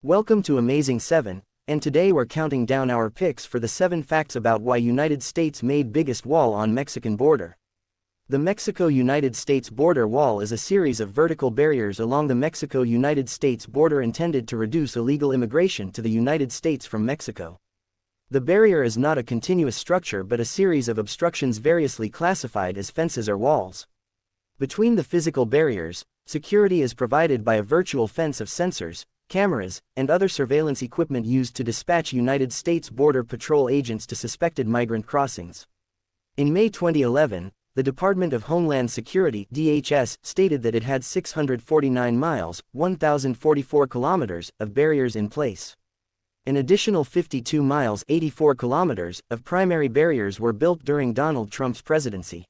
Welcome to Amazing 7, and today we're counting down our picks for the 7 facts about why United States made biggest wall on Mexican border. The Mexico-United States border wall is a series of vertical barriers along the Mexico-United States border intended to reduce illegal immigration to the United States from Mexico. The barrier is not a continuous structure but a series of obstructions variously classified as fences or walls. Between the physical barriers, security is provided by a virtual fence of sensors, cameras, and other surveillance equipment used to dispatch United States Border Patrol agents to suspected migrant crossings. In May 2011, the Department of Homeland Security (DHS) stated that it had 649 miles (1,044 kilometers) of barriers in place. An additional 52 miles (84 kilometers) of primary barriers were built during Donald Trump's presidency.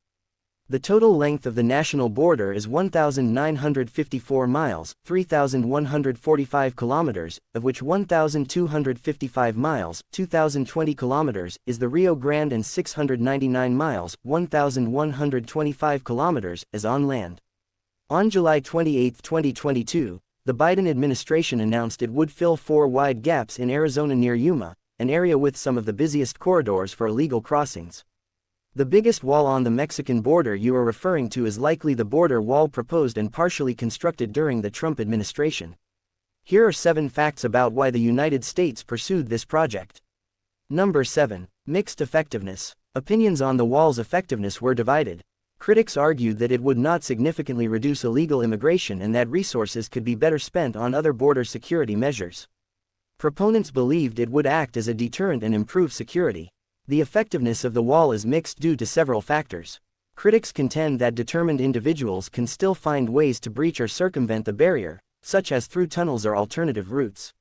The total length of the national border is 1,954 miles, 3,145 kilometers, of which 1,255 miles, 2,020 kilometers, is the Rio Grande and 699 miles, 1,125 kilometers, is on land. On July 28, 2022, the Biden administration announced it would fill 4 wide gaps in Arizona near Yuma, an area with some of the busiest corridors for illegal crossings. The biggest wall on the Mexican border you are referring to is likely the border wall proposed and partially constructed during the Trump administration. Here are 7 facts about why the United States pursued this project. Number 7. Mixed effectiveness. Opinions on the wall's effectiveness were divided. Critics argued that it would not significantly reduce illegal immigration and that resources could be better spent on other border security measures. Proponents believed it would act as a deterrent and improve security. The effectiveness of the wall is mixed due to several factors. Critics contend that determined individuals can still find ways to breach or circumvent the barrier, such as through tunnels or alternative routes.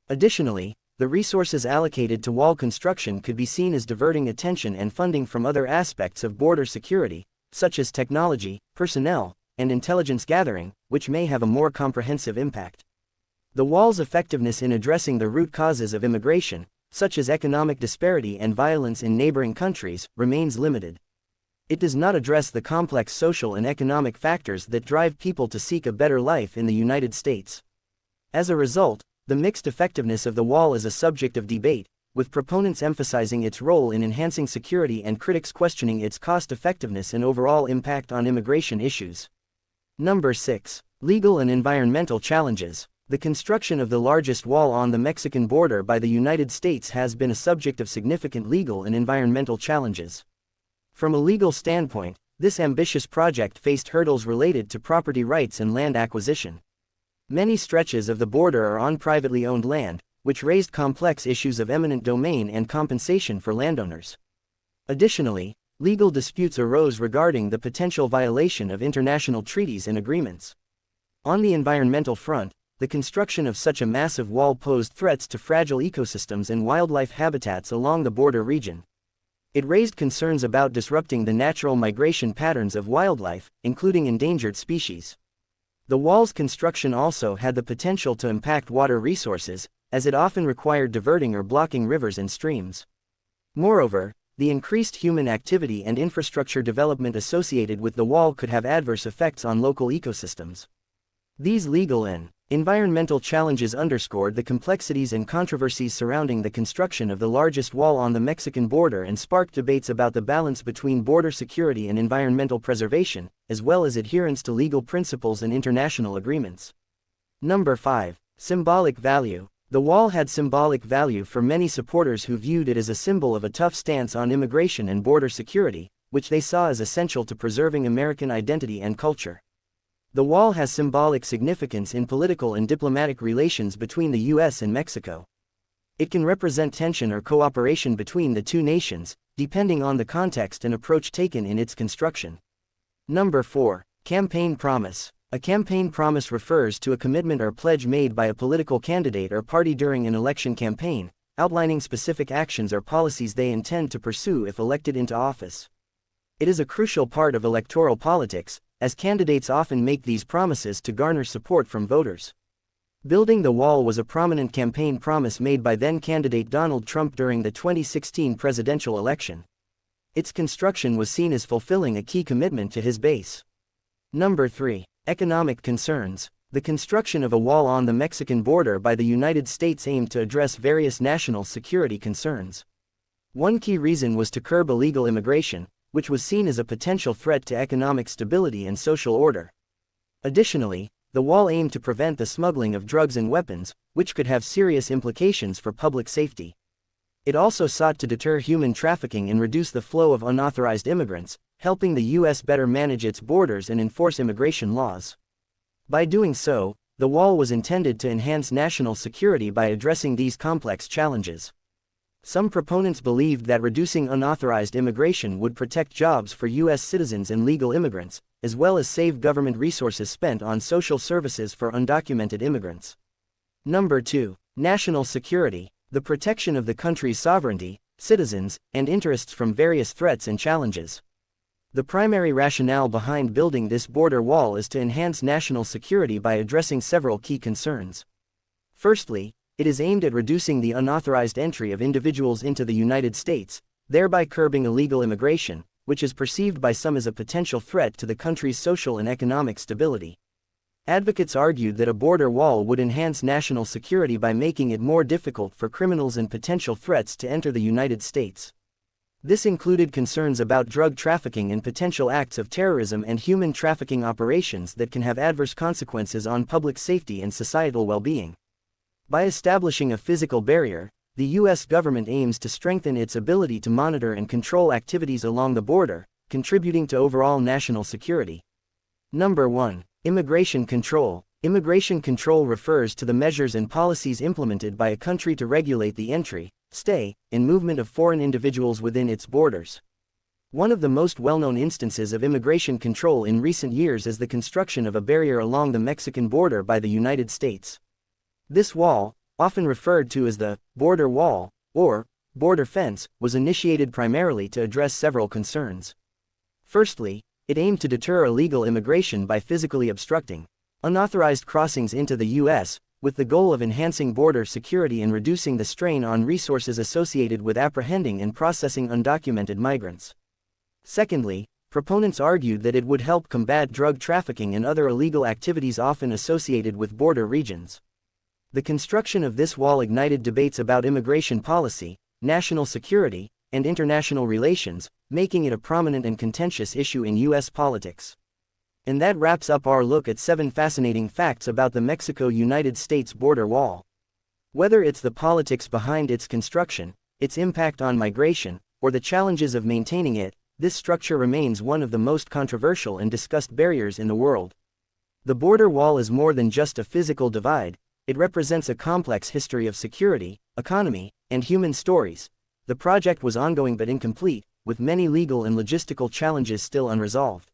Additionally, the resources allocated to wall construction could be seen as diverting attention and funding from other aspects of border security, such as technology, personnel, and intelligence gathering, which may have a more comprehensive impact. The wall's effectiveness in addressing the root causes of immigration, such as economic disparity and violence in neighboring countries, remains limited. It does not address the complex social and economic factors that drive people to seek a better life in the United States. As a result, the mixed effectiveness of the wall is a subject of debate, with proponents emphasizing its role in enhancing security and critics questioning its cost-effectiveness and overall impact on immigration issues. Number 6. Legal and environmental challenges. The construction of the largest wall on the Mexican border by the United States has been a subject of significant legal and environmental challenges. From a legal standpoint, this ambitious project faced hurdles related to property rights and land acquisition. Many stretches of the border are on privately owned land, which raised complex issues of eminent domain and compensation for landowners. Additionally, legal disputes arose regarding the potential violation of international treaties and agreements. On the environmental front, the construction of such a massive wall posed threats to fragile ecosystems and wildlife habitats along the border region. It raised concerns about disrupting the natural migration patterns of wildlife, including endangered species. The wall's construction also had the potential to impact water resources, as it often required diverting or blocking rivers and streams. Moreover, the increased human activity and infrastructure development associated with the wall could have adverse effects on local ecosystems. These legal and environmental challenges underscored the complexities and controversies surrounding the construction of the largest wall on the Mexican border and sparked debates about the balance between border security and environmental preservation, as well as adherence to legal principles and international agreements. Number 5. Symbolic value. The wall had symbolic value for many supporters who viewed it as a symbol of a tough stance on immigration and border security, which they saw as essential to preserving American identity and culture. The wall has symbolic significance in political and diplomatic relations between the U.S. and Mexico. It can represent tension or cooperation between the two nations, depending on the context and approach taken in its construction. Number 4. Campaign promise. A campaign promise refers to a commitment or pledge made by a political candidate or party during an election campaign, outlining specific actions or policies they intend to pursue if elected into office. It is a crucial part of electoral politics, as candidates often make these promises to garner support from voters. Building the wall was a prominent campaign promise made by then-candidate Donald Trump during the 2016 presidential election. Its construction was seen as fulfilling a key commitment to his base. Number 3. Economic concerns. The construction of a wall on the Mexican border by the United States aimed to address various national security concerns. One key reason was to curb illegal immigration, which was seen as a potential threat to economic stability and social order. Additionally, the wall aimed to prevent the smuggling of drugs and weapons, which could have serious implications for public safety. It also sought to deter human trafficking and reduce the flow of unauthorized immigrants, helping the U.S. better manage its borders and enforce immigration laws. By doing so, the wall was intended to enhance national security by addressing these complex challenges. Some proponents believed that reducing unauthorized immigration would protect jobs for U.S. citizens and legal immigrants, as well as save government resources spent on social services for undocumented immigrants. Number 2. National security, the protection of the country's sovereignty, citizens, and interests from various threats and challenges. The primary rationale behind building this border wall is to enhance national security by addressing several key concerns. Firstly, it is aimed at reducing the unauthorized entry of individuals into the United States, thereby curbing illegal immigration, which is perceived by some as a potential threat to the country's social and economic stability. Advocates argued that a border wall would enhance national security by making it more difficult for criminals and potential threats to enter the United States. This included concerns about drug trafficking and potential acts of terrorism and human trafficking operations that can have adverse consequences on public safety and societal well-being. By establishing a physical barrier, the U.S. government aims to strengthen its ability to monitor and control activities along the border, contributing to overall national security. Number 1. Immigration control. Immigration control refers to the measures and policies implemented by a country to regulate the entry, stay, and movement of foreign individuals within its borders. One of the most well-known instances of immigration control in recent years is the construction of a barrier along the Mexican border by the United States. This wall, often referred to as the border wall, or border fence, was initiated primarily to address several concerns. Firstly, it aimed to deter illegal immigration by physically obstructing unauthorized crossings into the U.S., with the goal of enhancing border security and reducing the strain on resources associated with apprehending and processing undocumented migrants. Secondly, proponents argued that it would help combat drug trafficking and other illegal activities often associated with border regions. The construction of this wall ignited debates about immigration policy, national security, and international relations, making it a prominent and contentious issue in U.S. politics. And that wraps up our look at 7 fascinating facts about the Mexico-United States border wall. Whether it's the politics behind its construction, its impact on migration, or the challenges of maintaining it, this structure remains one of the most controversial and discussed barriers in the world. The border wall is more than just a physical divide. It represents a complex history of security, economy, and human stories. The project was ongoing but incomplete, with many legal and logistical challenges still unresolved.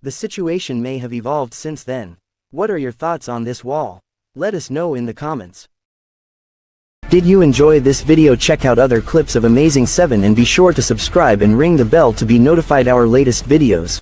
The situation may have evolved since then. What are your thoughts on this wall? Let us know in the comments. Did you enjoy this video? Check out other clips of Amazing 7 and be sure to subscribe and ring the bell to be notified our latest videos.